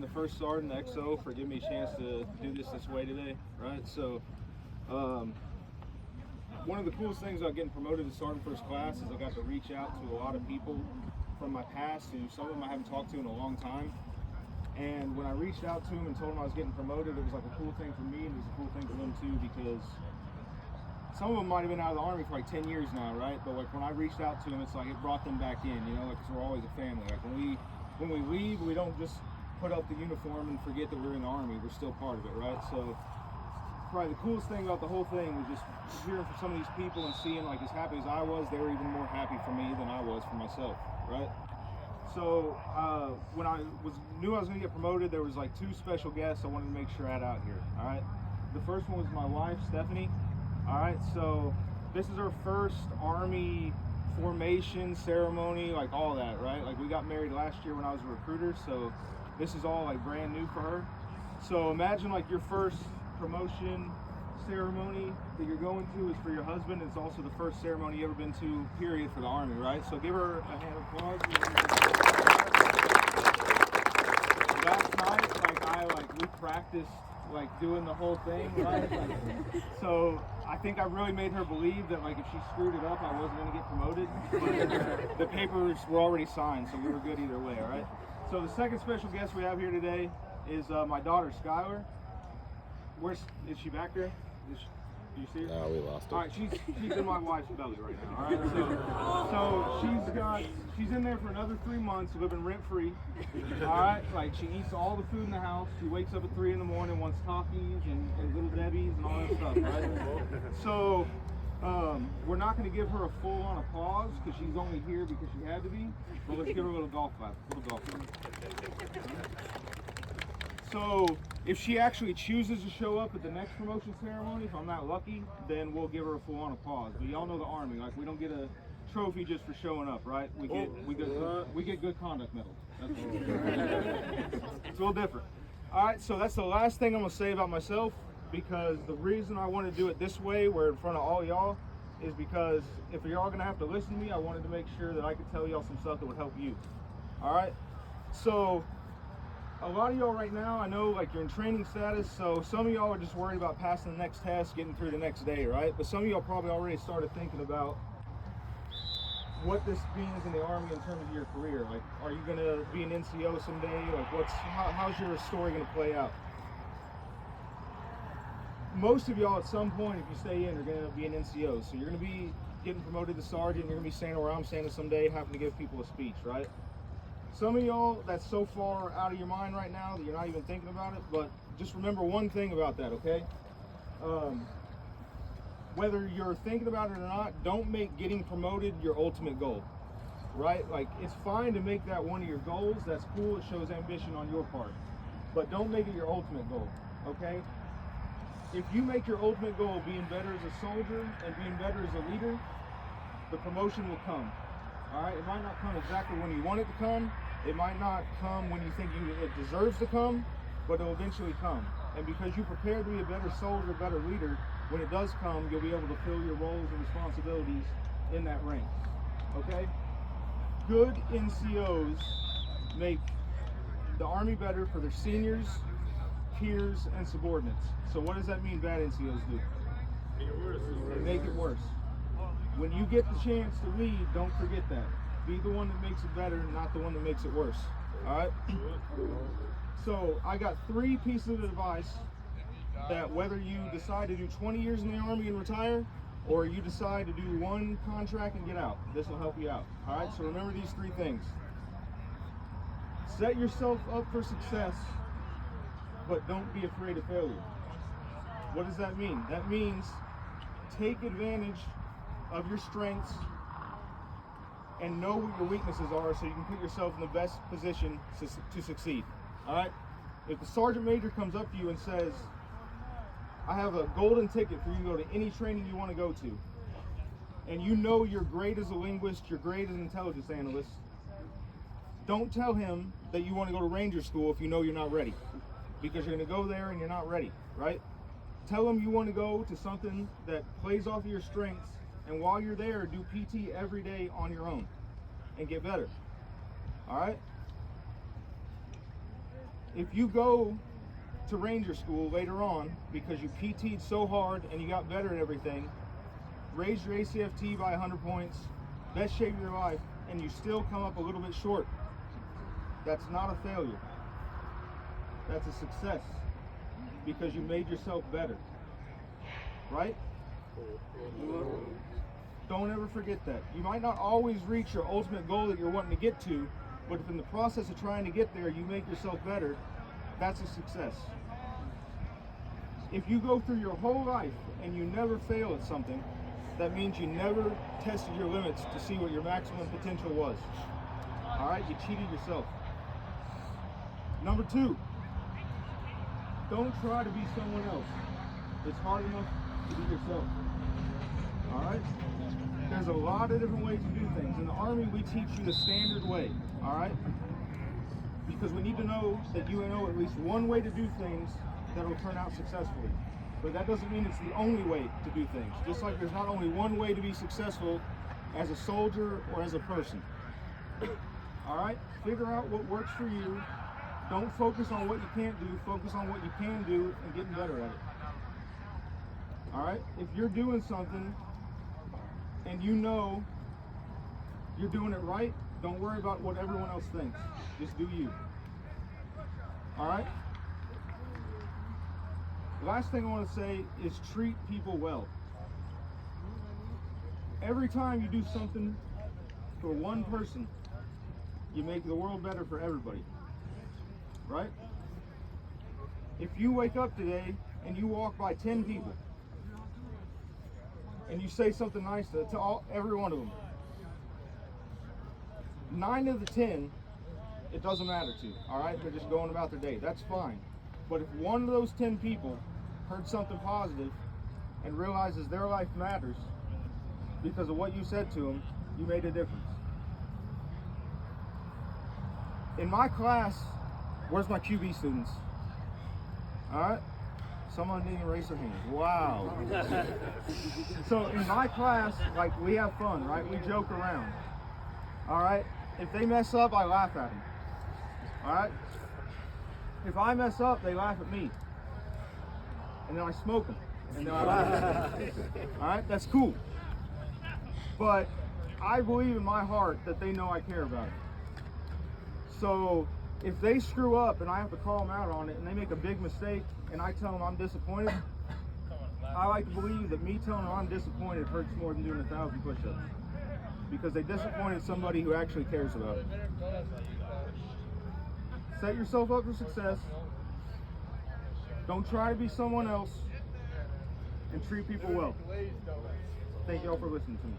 The first sergeant XO for giving me a chance to do this way today, right? So, one of the coolest things about getting promoted to sergeant first class is I got to reach out to a lot of people from my past who some of them I haven't talked to in a long time. And when I reached out to them and told them I was getting promoted, it was like a cool thing for me and it was a cool thing for them too, because some of them might have been out of the Army for like 10 years now, right? But like when I reached out to them, it's like it brought them back in, you know, like 'cause we're always a family. Like when we leave, we don't just put up the uniform and forget that we're in the Army. We're still part of it, right? So probably the coolest thing about the whole thing was just hearing from some of these people and seeing like as happy as I was, they were even more happy for me than I was for myself, right? So when I knew I was going to get promoted, there was like 2 special guests I wanted to make sure I had out here, all right? The first one was my wife, Stephanie, all right? So this is her first Army formation ceremony, like all that, right? Like we got married last year when I was a recruiter, so this is all like brand new for her. So imagine like your first promotion ceremony that you're going to is for your husband. It's also the first ceremony you ever been to, period, for the Army, right? So give her a hand of applause. Last night, we practiced like doing the whole thing, right? So I think I really made her believe that like if she screwed it up, I wasn't going to get promoted. But the papers were already signed, so we were good either way, all right? So the second special guest we have here today is my daughter, Skylar. Is she back there? Do you see her? No, we lost her. All right, she's in my wife's belly right now. All right, so she's in there for another 3 months, living rent free. All right, like she eats all the food in the house. She wakes up at 3 in the morning, wants Takis and Little Debbie's and all that stuff. Right? So we're not going to give her a full-on applause because she's only here because she had to be. But let's give her a little golf clap. So if she actually chooses to show up at the next promotion ceremony, if I'm not lucky, then we'll give her a full-on applause. But y'all know the Army, like we don't get a trophy just for showing up, right? We get good conduct medals. That's it's a little different. All right, so that's the last thing I'm gonna say about myself, because the reason I want to do it this way, where in front of all y'all, is because if you're all gonna have to listen to me, I wanted to make sure that I could tell y'all some stuff that would help you. All right, so a lot of y'all right now, I know like you're in training status, so some of y'all are just worried about passing the next test, getting through the next day, right? But some of y'all probably already started thinking about what this means in the Army in terms of your career. Like, are you gonna be an NCO someday? Like, how's your story gonna play out? Most of y'all at some point, if you stay in, are gonna be an NCO. So you're gonna be getting promoted to sergeant, you're gonna be standing where I'm standing someday, having to give people a speech, right? Some of y'all, that's so far out of your mind right now that you're not even thinking about it, but just remember one thing about that, okay? Whether you're thinking about it or not, don't make getting promoted your ultimate goal, right? Like, it's fine to make that one of your goals. That's cool. It shows ambition on your part. But don't make it your ultimate goal, okay? If you make your ultimate goal being better as a soldier and being better as a leader, the promotion will come. All right, it might not come exactly when you want it to come. It might not come when you think it deserves to come, but it'll eventually come. And because you prepared to be a better soldier, better leader, when it does come, you'll be able to fill your roles and responsibilities in that rank. Okay? Good NCOs make the Army better for their seniors, peers, and subordinates. So what does that mean bad NCOs do? They make it worse. When you get the chance to lead, don't forget that. Be the one that makes it better, not the one that makes it worse. All right? So I got 3 pieces of advice that whether you decide to do 20 years in the Army and retire, or you decide to do 1 contract and get out, this will help you out. All right? So remember these 3 things. Set yourself up for success, but don't be afraid of failure. What does that mean? That means take advantage of your strengths and know what your weaknesses are so you can put yourself in the best position to succeed. All right? If the sergeant major comes up to you and says, I have a golden ticket for you to go to any training you want to go to, and you know you're great as a linguist, you're great as an intelligence analyst, don't tell him that you want to go to Ranger School if you know you're not ready, because you're going to go there and you're not ready, right? Tell him you want to go to something that plays off of your strengths, and while you're there, do PT every day on your own and get better. All right? if you go to Ranger School later on because you PT'd so hard and you got better at everything, raised your ACFT by 100 points, best shape of your life, and you still come up a little bit short, that's not a failure. That's a success because you made yourself better, right? Don't ever forget that. You might not always reach your ultimate goal that you're wanting to get to, but if in the process of trying to get there you make yourself better, that's a success. If you go through your whole life and you never fail at something, that means you never tested your limits to see what your maximum potential was. All right, you cheated yourself. Number 2, don't try to be someone else. It's hard enough to be yourself. All right? There's a lot of different ways to do things. In the Army, we teach you the standard way. All right? Because we need to know that you know at least one way to do things that will turn out successfully. But that doesn't mean it's the only way to do things. Just like there's not only one way to be successful as a soldier or as a person. All right? Figure out what works for you. Don't focus on what you can't do. Focus on what you can do and getting better at it. All right? If you're doing something and you know you're doing it right, don't worry about what everyone else thinks. Just do you. All right? The last thing I want to say is treat people well. Every time you do something for one person, you make the world better for everybody. Right? If you wake up today and you walk by 10 people and you say something nice to every one of them, 9 of the 10, it doesn't matter to. All right? They're just going about their day. That's fine. But if one of those 10 people heard something positive and realizes their life matters because of what you said to them, you made a difference. In my class, where's my QB students? All right? Someone didn't even raise their hand. Wow. So in my class, like, we have fun, right? We joke around. All right? If they mess up, I laugh at them. All right? If I mess up, they laugh at me. And then I smoke them. And then I laugh at them. All right? That's cool. But I believe in my heart that they know I care about it. So if they screw up and I have to call them out on it and they make a big mistake and I tell them I'm disappointed, I like to believe that me telling them I'm disappointed hurts more than doing 1,000 push-ups. Because they disappointed somebody who actually cares about it. Set yourself up for success. Don't try to be someone else. And treat people well. Thank you all for listening to me.